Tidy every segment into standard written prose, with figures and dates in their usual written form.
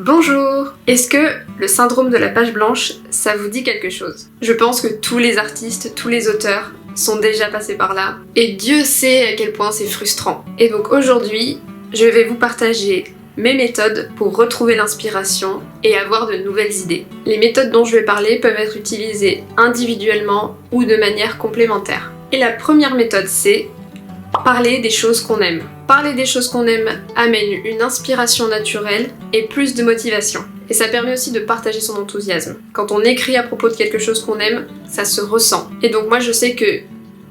Bonjour! Est-ce que le syndrome de la page blanche, ça vous dit quelque chose? Je pense que tous les artistes, tous les auteurs sont déjà passés par là. Et Dieu sait à quel point c'est frustrant. Et donc aujourd'hui, je vais vous partager mes méthodes pour retrouver l'inspiration et avoir de nouvelles idées. Les méthodes dont je vais parler peuvent être utilisées individuellement ou de manière complémentaire. Et la première méthode, c'est parler des choses qu'on aime. Parler des choses qu'on aime amène une inspiration naturelle et plus de motivation. Et ça permet aussi de partager son enthousiasme. Quand on écrit à propos de quelque chose qu'on aime, ça se ressent. Et donc moi je sais que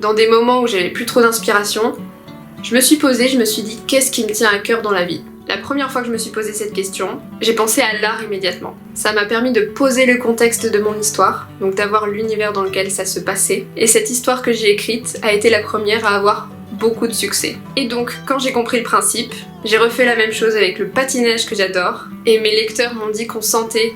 dans des moments où j'avais plus trop d'inspiration, je me suis posée, je me suis dit qu'est-ce qui me tient à cœur dans la vie? La première fois que je me suis posé cette question, j'ai pensé à l'art immédiatement. Ça m'a permis de poser le contexte de mon histoire, donc d'avoir l'univers dans lequel ça se passait. Et cette histoire que j'ai écrite a été la première à avoir beaucoup de succès. Et donc, quand j'ai compris le principe, j'ai refait la même chose avec le patinage que j'adore, et mes lecteurs m'ont dit qu'on sentait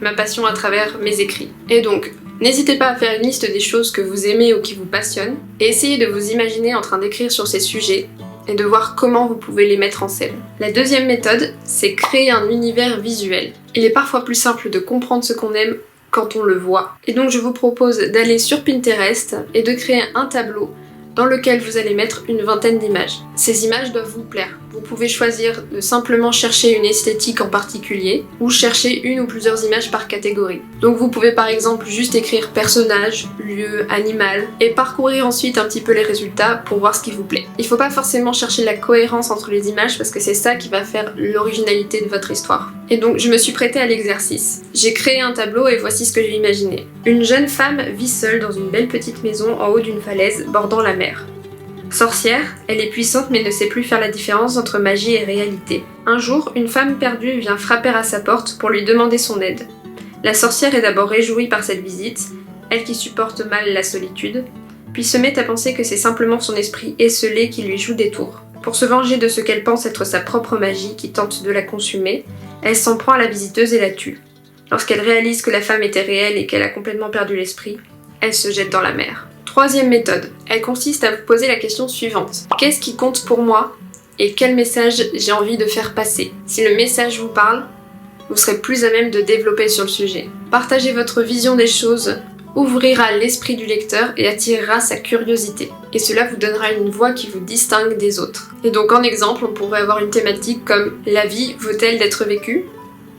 ma passion à travers mes écrits. Et donc, n'hésitez pas à faire une liste des choses que vous aimez ou qui vous passionnent, et essayez de vous imaginer en train d'écrire sur ces sujets, et de voir comment vous pouvez les mettre en scène. La deuxième méthode, c'est créer un univers visuel. Il est parfois plus simple de comprendre ce qu'on aime quand on le voit. Et donc je vous propose d'aller sur Pinterest et de créer un tableau dans lequel vous allez mettre une vingtaine d'images. Ces images doivent vous plaire. Vous pouvez choisir de simplement chercher une esthétique en particulier ou chercher une ou plusieurs images par catégorie. Donc vous pouvez par exemple juste écrire personnage, lieu, animal et parcourir ensuite un petit peu les résultats pour voir ce qui vous plaît. Il faut pas forcément chercher la cohérence entre les images parce que c'est ça qui va faire l'originalité de votre histoire. Et donc je me suis prêtée à l'exercice. J'ai créé un tableau et voici ce que j'ai imaginé. Une jeune femme vit seule dans une belle petite maison en haut d'une falaise bordant la mer. Sorcière, elle est puissante mais ne sait plus faire la différence entre magie et réalité. Un jour, une femme perdue vient frapper à sa porte pour lui demander son aide. La sorcière est d'abord réjouie par cette visite, elle qui supporte mal la solitude, puis se met à penser que c'est simplement son esprit esseulé qui lui joue des tours. Pour se venger de ce qu'elle pense être sa propre magie qui tente de la consumer, elle s'en prend à la visiteuse et la tue. Lorsqu'elle réalise que la femme était réelle et qu'elle a complètement perdu l'esprit, elle se jette dans la mer. Troisième méthode, elle consiste à vous poser la question suivante. Qu'est-ce qui compte pour moi et quel message j'ai envie de faire passer? Si le message vous parle, vous serez plus à même de développer sur le sujet. Partager votre vision des choses ouvrira l'esprit du lecteur et attirera sa curiosité. Et cela vous donnera une voix qui vous distingue des autres. Et donc en exemple, on pourrait avoir une thématique comme « La vie vaut-elle d'être vécue?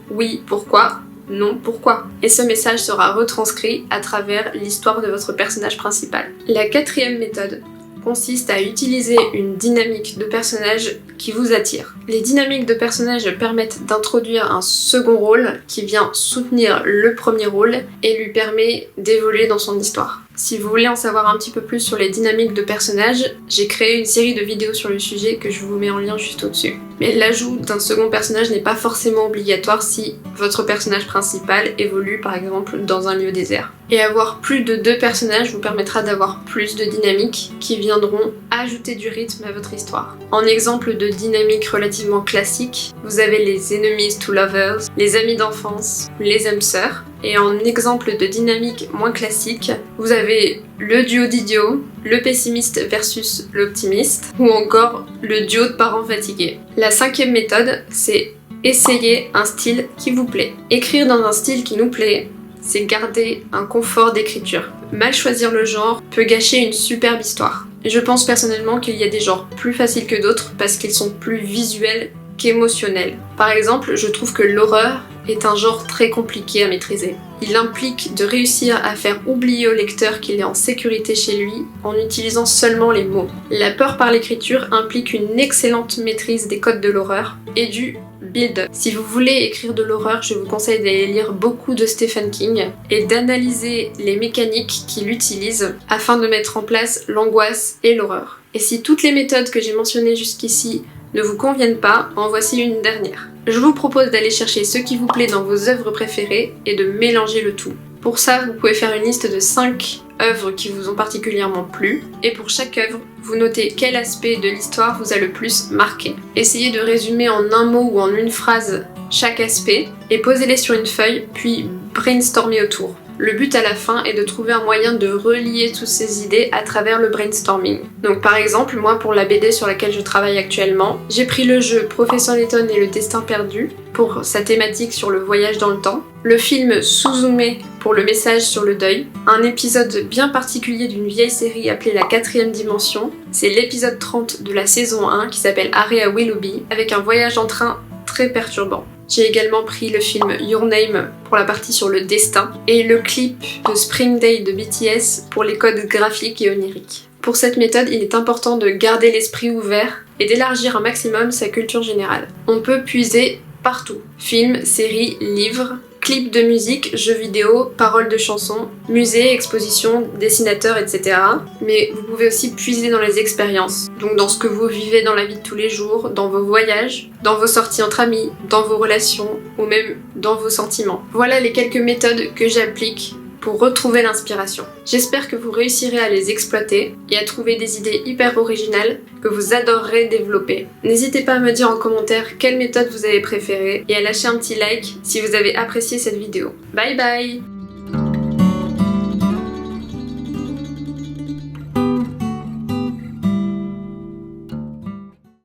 Oui, pourquoi? Non, pourquoi? Et ce message sera retranscrit à travers l'histoire de votre personnage principal. La quatrième méthode consiste à utiliser une dynamique de personnage qui vous attire. Les dynamiques de personnages permettent d'introduire un second rôle qui vient soutenir le premier rôle et lui permet d'évoluer dans son histoire. Si vous voulez en savoir un petit peu plus sur les dynamiques de personnages, j'ai créé une série de vidéos sur le sujet que je vous mets en lien juste au-dessus. Mais l'ajout d'un second personnage n'est pas forcément obligatoire si votre personnage principal évolue par exemple dans un lieu désert. Et avoir plus de 2 personnages vous permettra d'avoir plus de dynamiques qui viendront ajouter du rythme à votre histoire. En exemple de dynamique relativement classique, vous avez les enemies to lovers, les amis d'enfance, les âmes sœurs. Et en exemple de dynamique moins classique, vous avez le duo d'idiots, le pessimiste versus l'optimiste, ou encore le duo de parents fatigués. La cinquième méthode, c'est essayer un style qui vous plaît. Écrire dans un style qui nous plaît, c'est garder un confort d'écriture. Mal choisir le genre peut gâcher une superbe histoire. Et je pense personnellement qu'il y a des genres plus faciles que d'autres parce qu'ils sont plus visuels qu'émotionnels. Par exemple, je trouve que l'horreur est un genre très compliqué à maîtriser. Il implique de réussir à faire oublier au lecteur qu'il est en sécurité chez lui en utilisant seulement les mots. La peur par l'écriture implique une excellente maîtrise des codes de l'horreur et du build-up. Si vous voulez écrire de l'horreur, je vous conseille d'aller lire beaucoup de Stephen King et d'analyser les mécaniques qu'il utilise afin de mettre en place l'angoisse et l'horreur. Et si toutes les méthodes que j'ai mentionnées jusqu'ici ne vous conviennent pas, en voici une dernière. Je vous propose d'aller chercher ce qui vous plaît dans vos œuvres préférées et de mélanger le tout. Pour ça, vous pouvez faire une liste de 5 œuvres qui vous ont particulièrement plu, et pour chaque œuvre, vous notez quel aspect de l'histoire vous a le plus marqué. Essayez de résumer en un mot ou en une phrase chaque aspect, et posez-les sur une feuille, puis brainstormer autour. Le but à la fin est de trouver un moyen de relier toutes ces idées à travers le brainstorming. Donc par exemple, moi pour la BD sur laquelle je travaille actuellement, j'ai pris le jeu Professeur Layton et le destin perdu pour sa thématique sur le voyage dans le temps, le film Suzume pour le message sur le deuil, un épisode bien particulier d'une vieille série appelée La 4ème dimension, c'est l'épisode 30 de la saison 1 qui s'appelle Arrêt à Willoughby, avec un voyage en train très perturbant. J'ai également pris le film Your Name pour la partie sur le destin et le clip de Spring Day de BTS pour les codes graphiques et oniriques. Pour cette méthode, il est important de garder l'esprit ouvert et d'élargir un maximum sa culture générale. On peut puiser partout. Films, séries, livres, clips de musique, jeux vidéo, paroles de chansons, musées, expositions, dessinateurs, etc. Mais vous pouvez aussi puiser dans les expériences, donc dans ce que vous vivez dans la vie de tous les jours, dans vos voyages, dans vos sorties entre amis, dans vos relations ou même dans vos sentiments. Voilà les quelques méthodes que j'applique pour retrouver l'inspiration. J'espère que vous réussirez à les exploiter et à trouver des idées hyper originales que vous adorerez développer. N'hésitez pas à me dire en commentaire quelle méthode vous avez préférée et à lâcher un petit like si vous avez apprécié cette vidéo. Bye bye!